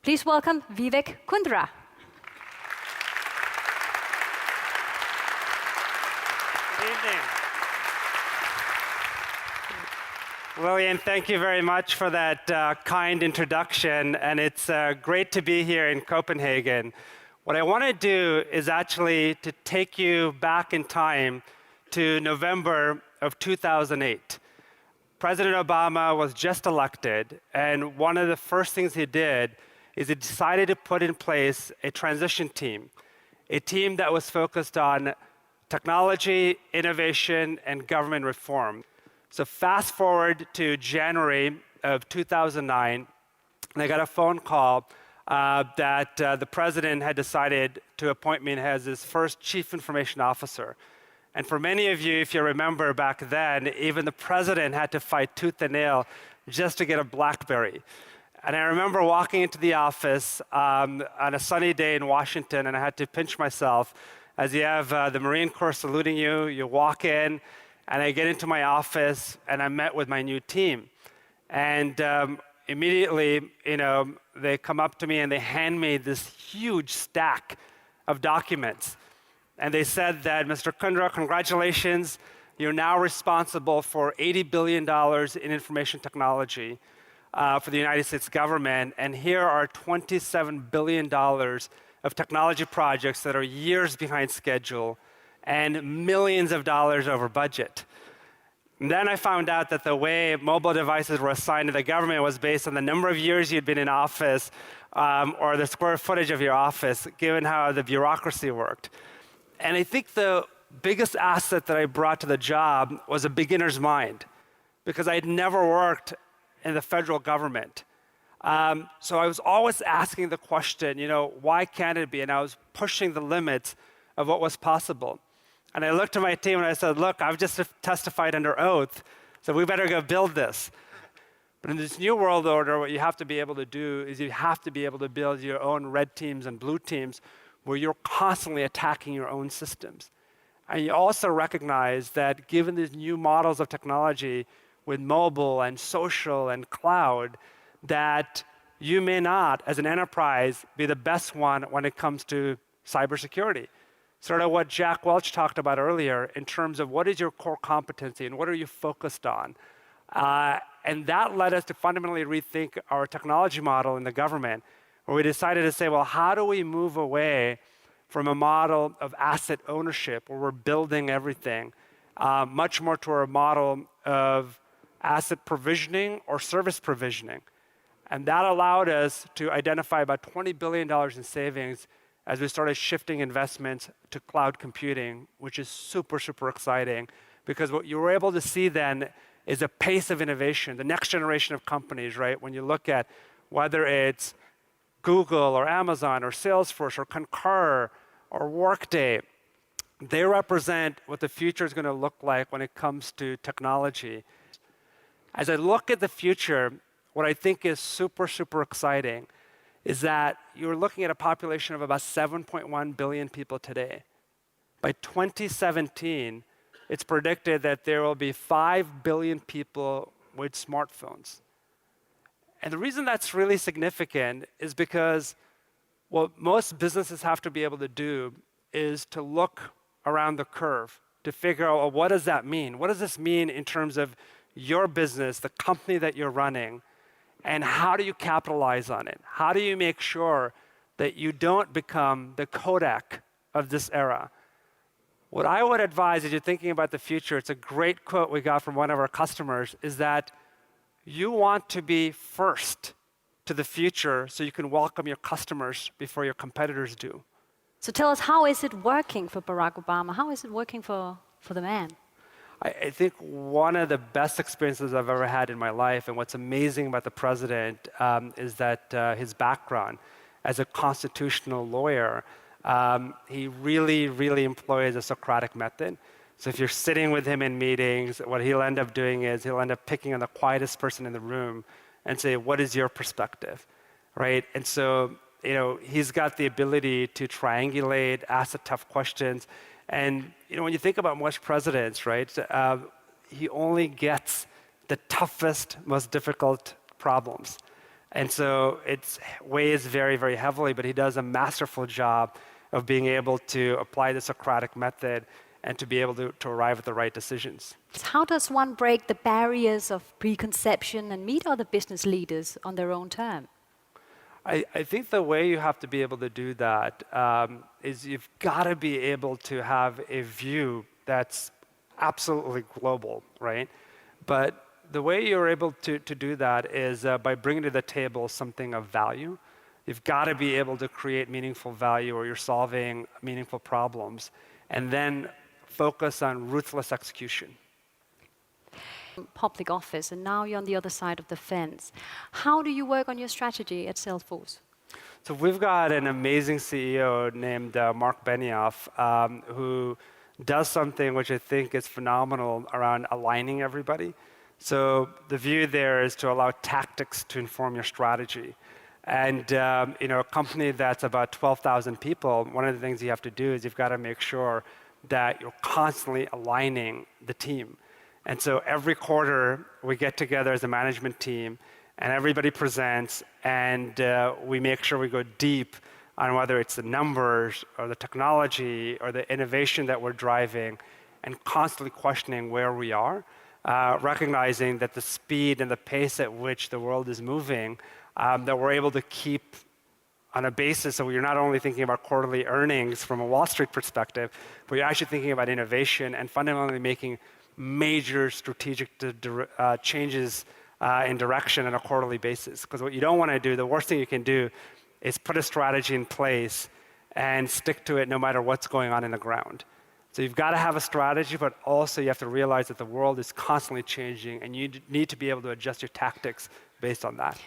Please welcome Vivek Kundra. Good evening. Lillian, thank you very much for that kind introduction, and it's great to be here in Copenhagen. What I want to do is actually to take you back in time to November of 2008. President Obama was just elected, and one of the first things he did is he decided to put in place a transition team, a team that was focused on technology, innovation, and government reform. So fast forward to January of 2009, and I got a phone call that the president had decided to appoint me as his first chief information officer. And for many of you, if you remember back then, even the president had to fight tooth and nail just to get a BlackBerry. And I remember walking into the office on a sunny day in Washington, and I had to pinch myself as you have the Marine Corps saluting you. You walk in, and I get into my office, and I met with my new team. And immediately, they come up to me and they hand me this huge stack of documents. And they said that, Mr. Kundra, congratulations. You're now responsible for $80 billion in information technology for the United States government. And here are $27 billion of technology projects that are years behind schedule and millions of dollars over budget. And then I found out that the way mobile devices were assigned to the government was based on the number of years you'd been in office or the square footage of your office, given how the bureaucracy worked. And I think the biggest asset that I brought to the job was a beginner's mind, because I had never worked in the federal government. So I was always asking the question, why can't it be? And I was pushing the limits of what was possible. And I looked at my team and I said, look, I've just testified under oath, so we better go build this. But in this new world order, what you have to be able to do is you have to be able to build your own red teams and blue teams where you're constantly attacking your own systems. And you also recognize that given these new models of technology with mobile and social and cloud, that you may not, as an enterprise, be the best one when it comes to cybersecurity. Sort of what Jack Welch talked about earlier in terms of what is your core competency and what are you focused on. And that led us to fundamentally rethink our technology model in the government, where we decided to say, well, how do we move away from a model of asset ownership where we're building everything, much more to a model of asset provisioning or service provisioning. And that allowed us to identify about $20 billion in savings as we started shifting investments to cloud computing, which is super, super exciting, because what you were able to see then is a pace of innovation, the next generation of companies, right? When you look at whether it's Google or Amazon or Salesforce or Concur or Workday, they represent what the future is going to look like when it comes to technology. As I look at the future, what I think is super, super exciting is that you're looking at a population of about 7.1 billion people today. By 2017, it's predicted that there will be 5 billion people with smartphones. And the reason that's really significant is because what most businesses have to be able to do is to look around the curve to figure out, well, what does that mean? What does this mean in terms of your business, the company that you're running? And how do you capitalize on it? How do you make sure that you don't become the Kodak of this era? What I would advise as you're thinking about the future, it's a great quote we got from one of our customers, is that you want to be first to the future so you can welcome your customers before your competitors do. So tell us, how is it working for Barack Obama? How is it working for the man? I think one of the best experiences I've ever had in my life, and what's amazing about the president is that his background as a constitutional lawyer, he really, really employs a Socratic method. So if you're sitting with him in meetings, what he'll end up doing is he'll end up picking on the quietest person in the room and say, what is your perspective, right? And so, he's got the ability to triangulate, ask the tough questions. And when you think about most presidents, right, he only gets the toughest, most difficult problems. And so it weighs very, very heavily, but he does a masterful job of being able to apply the Socratic method and to be able to arrive at the right decisions. How does one break the barriers of preconception and meet other business leaders on their own terms? I think the way you have to be able to do that is you've got to be able to have a view that's absolutely global, right? But the way you're able to do that is by bringing to the table something of value. You've got to be able to create meaningful value, or you're solving meaningful problems, and then focus on ruthless execution. Public office, and now you're on the other side of the fence. How do you work on your strategy at Salesforce? So we've got an amazing CEO named Mark Benioff, who does something which I think is phenomenal around aligning everybody. So the view there is to allow tactics to inform your strategy. And a company that's about 12,000 people, one of the things you have to do is you've got to make sure that you're constantly aligning the team. And so every quarter, we get together as a management team, and everybody presents, and we make sure we go deep on whether it's the numbers or the technology or the innovation that we're driving, and constantly questioning where we are, recognizing that the speed and the pace at which the world is moving, that we're able to keep on a basis so you're not only thinking about quarterly earnings from a Wall Street perspective, but you're actually thinking about innovation and fundamentally making major strategic changes in direction on a quarterly basis. Because what you don't want to do, the worst thing you can do, is put a strategy in place and stick to it no matter what's going on in the ground. So you've got to have a strategy, but also you have to realize that the world is constantly changing, and you need to be able to adjust your tactics based on that.